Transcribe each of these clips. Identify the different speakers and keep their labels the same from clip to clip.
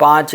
Speaker 1: 5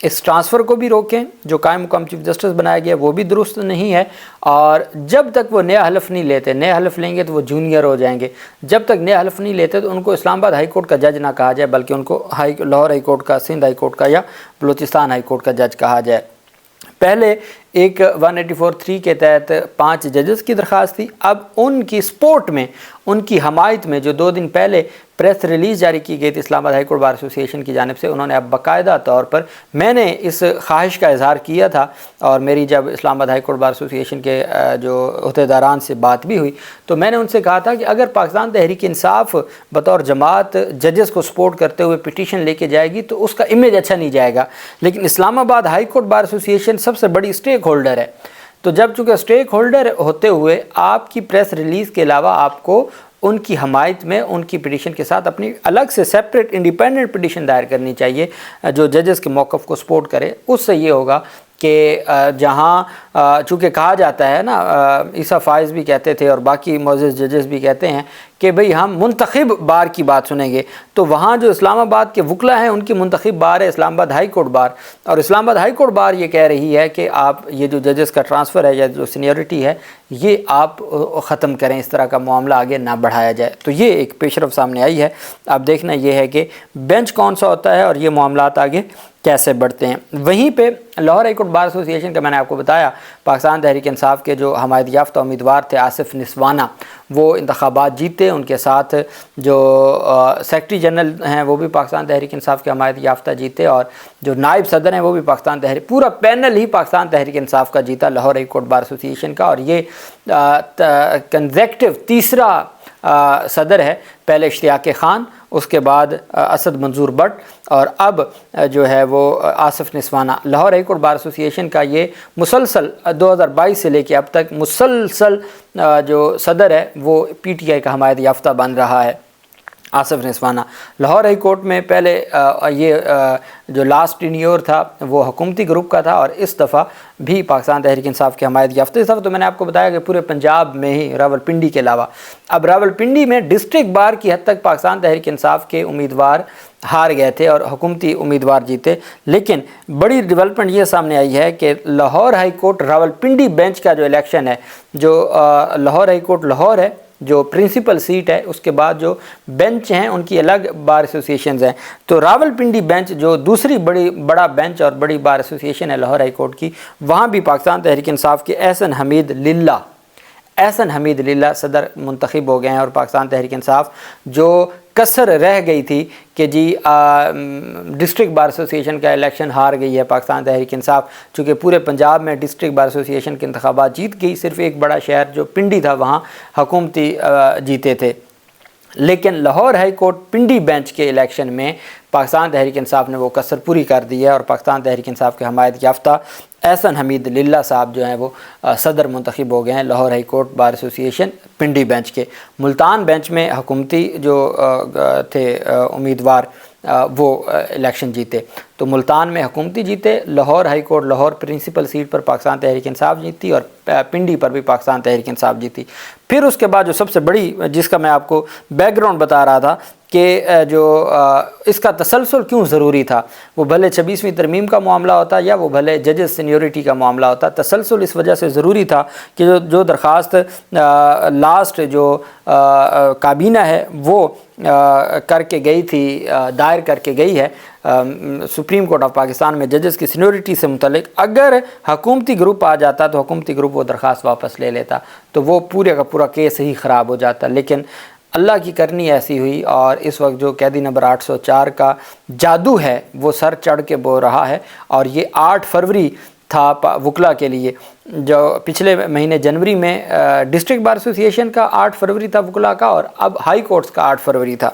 Speaker 1: اس transfer کو بھی روکیں، جو قائم مقام چیف جسٹس بنایا گیا وہ بھی درست نہیں ہے، اور جب تک وہ نیا حلف نہیں لیتے، نیا حلف لیں گے تو وہ جونیئر ہو جائیں گے، جب تک نیا حلف نہیں لیتے تو ان کو اسلام آباد ہائی کورٹ کا جج نہ کہا جائے، بلکہ ان کو لاہور ہائی کورٹ کا، سندھ ہائی کورٹ کا یا بلوچستان ہائی کورٹ کا جج کہا جائے۔ پہلے ایک 184(3) کے تحت 5 ججز کی درخواست تھی، اب ان کی سپورٹ میں، ان کی حمایت میں جو 2 دن پہلے پریس ریلیز جاری کی گئی تھی اسلام آباد ہائی کورٹ بار ایسوسی ایشن کی جانب سے، انہوں نے اب باقاعدہ طور پر، میں نے اس خواہش کا اظہار کیا تھا، اور میری جب اسلام آباد ہائی کورٹ بار ایسوسی ایشن کے جو عہدیداران سے بات بھی ہوئی تو میں نے ان سے کہا تھا کہ اگر پاکستان تحریک انصاف بطور جماعت ججز کو سپورٹ کرتے ہوئے پٹیشن لے کے جائے گی تو اس کا امیج اچھا نہیں جائے گا، لیکن اسلام آباد ہائی کورٹ بار ایسوسی ایشن سب سے بڑی اسٹیک ہولڈر ہے، تو جب چونکہ اسٹیک ہولڈر ہوتے ہوئے آپ کی پریس ریلیز کے علاوہ آپ کو ان کی حمایت میں، ان کی پٹیشن کے ساتھ اپنی الگ سے سیپریٹ انڈیپینڈنٹ پٹیشن دائر کرنی چاہیے جو ججز کے موقف کو سپورٹ کرے۔ اس سے یہ ہوگا کہ جہاں چونکہ کہا جاتا ہے نا، عیسیٰ فائز بھی کہتے تھے اور باقی معزز ججز بھی کہتے ہیں کہ بھئی ہم منتخب بار کی بات سنیں گے، تو وہاں جو اسلام آباد کے وکلا ہیں ان کی منتخب بار ہے اسلام آباد ہائی کورٹ بار، اور اسلام آباد ہائی کورٹ بار یہ کہہ رہی ہے کہ آپ یہ جو ججز کا ٹرانسفر ہے یا جو سینیورٹی ہے یہ آپ ختم کریں، اس طرح کا معاملہ آگے نہ بڑھایا جائے۔ تو یہ ایک پیش رفت سامنے آئی ہے۔ اب دیکھنا یہ ہے کہ بینچ کون سا ہوتا ہے اور یہ معاملات آگے کیسے بڑھتے ہیں۔ وہیں پہ Lahore high court bar association کا میں نے آپ کو بتایا، پاکستان تحریک انصاف کے جو حمایت یافتہ امیدوار تھے آصف نسوانہ، وہ انتخابات جیتے، ان کے ساتھ جو سیکرٹری جنرل ہیں وہ بھی پاکستان تحریک انصاف کے حمایت یافتہ جیتے، اور جو نائب صدر ہیں وہ بھی پاکستان تحریک، پورا پینل ہی پاکستان تحریک انصاف کا جیتا Lahore high court bar association کا، اور یہ کنزیکٹیو تیسرا صدر ہے، پہلے اشتیاق خان، اس کے بعد اسد منظور بٹ، اور اب جو ہے وہ آصف نسوانہ۔ Lahore high court bar association کا یہ مسلسل 2022 سے لے کے اب تک مسلسل جو صدر ہے وہ پی ٹی آئی کا حمایت یافتہ بن رہا ہے، آصف نسوانہ۔ لاہور ہائی کورٹ میں پہلے یہ جو لاسٹ ٹینیور تھا وہ حکومتی گروپ کا تھا، اور اس دفعہ بھی پاکستان تحریک انصاف کی حمایت یافتہ۔ اس دفعہ تو میں نے آپ کو بتایا کہ پورے پنجاب میں ہی، راولپنڈی کے علاوہ، اب راولپنڈی میں ڈسٹرکٹ بار کی حد تک پاکستان تحریک انصاف کے امیدوار ہار گئے تھے اور حکومتی امیدوار جیتے، لیکن بڑی ڈیولپمنٹ یہ سامنے آئی ہے کہ Lahore high court Rawalpindi bench کا جو الیکشن ہے، جو لاہور ہائی کورٹ لاہور ہے جو پرنسپل سیٹ ہے، اس کے بعد جو بینچ ہیں ان کی الگ بار ایسوسی ایشنز ہیں، تو راولپنڈی بینچ جو دوسری بڑا بینچ اور بڑی بار ایسوسی ایشن ہے لاہور ہائی کورٹ کی، وہاں بھی پاکستان تحریک انصاف کے احسن حمید للہ صدر منتخب ہو گئے ہیں، اور پاکستان تحریک انصاف جو کسر رہ گئی تھی کہ G district bar association کا الیکشن ہار گئی ہے پاکستان تحریک انصاف، چونکہ پورے پنجاب میں ڈسٹرکٹ بار ایسوسی ایشن کے انتخابات جیت گئی، صرف ایک بڑا شہر جو پنڈی تھا وہاں حکومتی جیتے تھے، لیکن Lahore high court Pindi bench کے الیکشن میں پاکستان تحریک انصاف نے وہ کسر پوری کر دی ہے، اور پاکستان تحریک انصاف کے حمایت یافتہ احسن حمید للہ صاحب جو ہیں وہ صدر منتخب ہو گئے ہیں لاہور ہائی کورٹ بار ایسوسی ایشن پنڈی بینچ کے۔ ملتان بینچ میں حکومتی جو تھے امیدوار وہ الیکشن جیتے، تو ملتان میں حکومتی جیتے، Lahore high court Lahore principal seat پر پاکستان تحریک انصاف جیتی، اور پنڈی پر بھی پاکستان تحریک انصاف جیتی۔ پھر اس کے بعد جو سب سے بڑی، جس کا میں آپ کو بیک گراؤنڈ بتا رہا تھا کہ جو اس کا تسلسل کیوں ضروری تھا، وہ بھلے 26ویں ترمیم کا معاملہ ہوتا یا وہ بھلے ججز سینیورٹی کا معاملہ ہوتا، تسلسل اس وجہ سے ضروری تھا کہ جو درخواست لاسٹ جو کابینہ ہے وہ کر کے گئی تھی، دائر کر کے گئی ہے سپریم کورٹ آف پاکستان میں ججز کی سینیورٹی سے متعلق، اگر حکومتی گروپ آ جاتا تو حکومتی گروپ وہ درخواست واپس لے لیتا تو وہ پورے کا پورا کیس ہی خراب ہو جاتا، لیکن اللہ کی کرنی ایسی ہوئی، اور اس وقت جو قیدی نمبر 804 کا جادو ہے وہ سر چڑھ کے بول رہا ہے، اور یہ 8 فروری تھا وکلا کے لیے، جو پچھلے مہینے جنوری میں ڈسٹرکٹ بار ایسوسی ایشن کا 8 فروری تھا وکلا کا، اور اب ہائی کورٹس کا 8 فروری تھا۔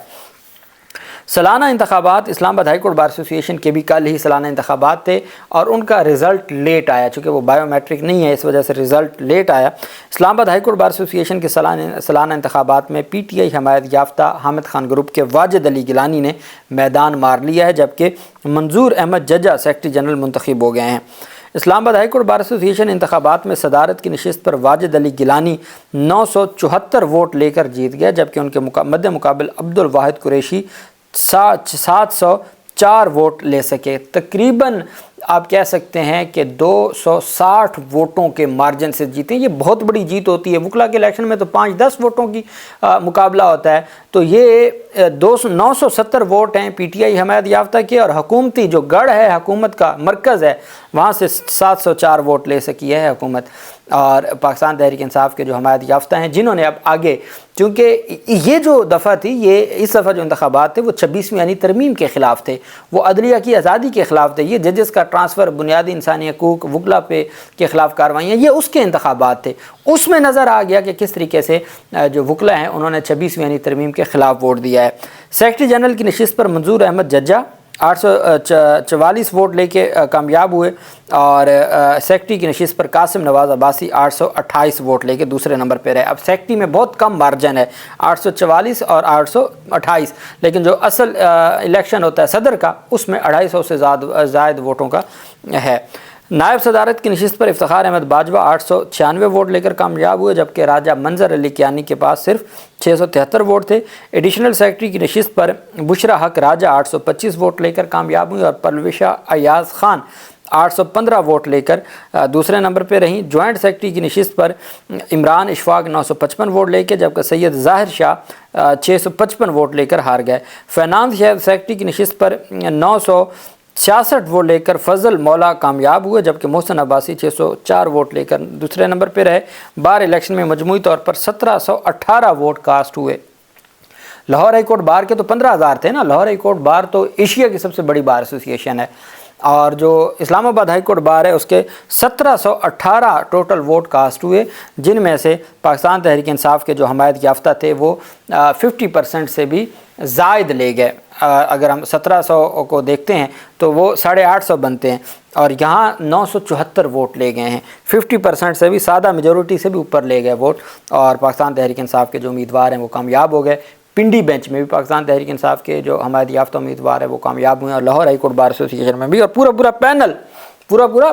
Speaker 1: سالانہ انتخابات اسلام آباد ہائی کورٹ بار ایسوسی ایشن کے بھی کل ہی سالانہ انتخابات تھے، اور ان کا رزلٹ لیٹ آیا، چونکہ وہ بائیو میٹرک نہیں ہے اس وجہ سے رزلٹ لیٹ آیا۔ اسلام آباد ہائی کورٹ بار ایسوسی ایشن کے سالانہ انتخابات میں پی ٹی آئی حمایت یافتہ حامد خان گروپ کے واجد علی گیلانی نے میدان مار لیا ہے، جبکہ منظور احمد ججا سیکرٹری جنرل منتخب ہو گئے ہیں۔ اسلام آباد ہائی کورٹ بار ایسوسی ایشن انتخابات میں صدارت کی نشست پر واجد علی گیلانی 974 ووٹ لے کر جیت گیا، جبکہ ان کے مد مقابل عبد الواحد قریشی 704 ووٹ لے سکے۔ تقریباً آپ کہہ سکتے ہیں کہ 260 ووٹوں کے مارجن سے جیتے. یہ بہت بڑی جیت ہوتی ہے. وکلا کے الیکشن میں تو 5-10 ووٹوں کی مقابلہ ہوتا ہے. تو یہ 970 ووٹ ہیں پی ٹی آئی حمایت یافتہ کے, اور حکومتی جو گڑھ ہے, حکومت کا مرکز ہے, وہاں سے 704 ووٹ لے سکی ہے حکومت. اور پاکستان تحریک انصاف کے جو حمایت یافتہ ہیں, جنہوں نے اب آگے, چونکہ یہ جو دفعہ تھی, یہ اس دفعہ جو انتخابات تھے وہ 26ویں یعنی ترمیم کے خلاف تھے, وہ عدلیہ کی آزادی کے خلاف تھے, یہ ججز کا ٹرانسفر, بنیادی انسانی حقوق, وکلا پہ کے خلاف کاروائیاں, یہ اس کے انتخابات تھے. اس میں نظر آ گیا کہ کس طریقے سے جو وکلا ہیں انہوں نے 26ویں یعنی ترمیم کے خلاف ووٹ دیا ہے. سیکرٹری جنرل کی نشست پر منظور احمد ججا 844 ووٹ لے کے کامیاب ہوئے, اور سیکرٹری کی نشست پر قاسم نواز عباسی 828 ووٹ لے کے دوسرے نمبر پہ رہے. اب سیکرٹری میں بہت کم مارجن ہے, 844 اور 828, لیکن جو اصل الیکشن ہوتا ہے صدر کا, اس میں 250 سے زائد ووٹوں کا ہے. نائب صدارت کی نشست پر افتخار احمد باجوہ 896 ووٹ لے کر کامیاب ہوئے, جبکہ راجہ منظر علی کیانی کے پاس صرف 673 ووٹ تھے. ایڈیشنل سیکرٹری کی نشست پر بشرا حق راجہ 825 ووٹ لے کر کامیاب ہوئی, اور پرویشہ ایاز خان 815 ووٹ لے کر دوسرے نمبر پہ رہیں. جوائنٹ سیکرٹری کی نشست پر عمران اشفاق 955 ووٹ لے کے, جبکہ سید ظاہر شاہ 655 ووٹ لے کر ہار گئے. فائنانس سیکرٹری کی نشست پر 966 ووٹ لے کر فضل مولا کامیاب ہوئے, جبکہ محسن عباسی 604 ووٹ لے کر دوسرے نمبر پہ رہے. بار الیکشن میں مجموعی طور پر 1718 ووٹ کاسٹ ہوئے. لاہور ہائی کورٹ بار کے تو 15,000 تھے نا. لاہور ہائی کورٹ بار تو ایشیا کی سب سے بڑی بار ایسوسی ایشن ہے, اور جو اسلام آباد ہائی کورٹ بار ہے اس کے 1718 ٹوٹل ووٹ کاسٹ ہوئے, جن میں سے پاکستان تحریک انصاف کے جو حمایت یافتہ تھے وہ 50% سے بھی زائد لے گئے. اگر ہم 1700 کو دیکھتے ہیں تو وہ 850 بنتے ہیں, اور یہاں 974 ووٹ لے گئے ہیں. 50% سے بھی, سادہ میجورٹی سے بھی اوپر لے گئے ووٹ, اور پاکستان تحریک انصاف کے جو امیدوار ہیں وہ کامیاب ہو گئے. پنڈی بینچ میں بھی پاکستان تحریک انصاف کے جو حمایت یافتہ امیدوار ہیں وہ کامیاب ہوئے ہیں, اور لاہور ہائی کورٹ بار ایسوسی ایشن میں بھی, اور پورا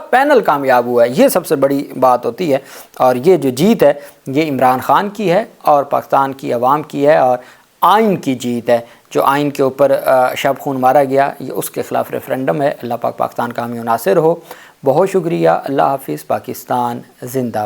Speaker 1: پینل کامیاب ہوا ہے. یہ سب سے بڑی بات ہوتی ہے, اور یہ جو جیت ہے یہ عمران خان کی ہے اور پاکستان کی عوام کی ہے, اور آئین کی جیت ہے. جو آئین کے اوپر شب خون مارا گیا, یہ اس کے خلاف ریفرینڈم ہے. اللہ پاک پاکستان کا حامی و ناصر ہو. بہت شکریہ. اللہ حافظ. پاکستان زندہ.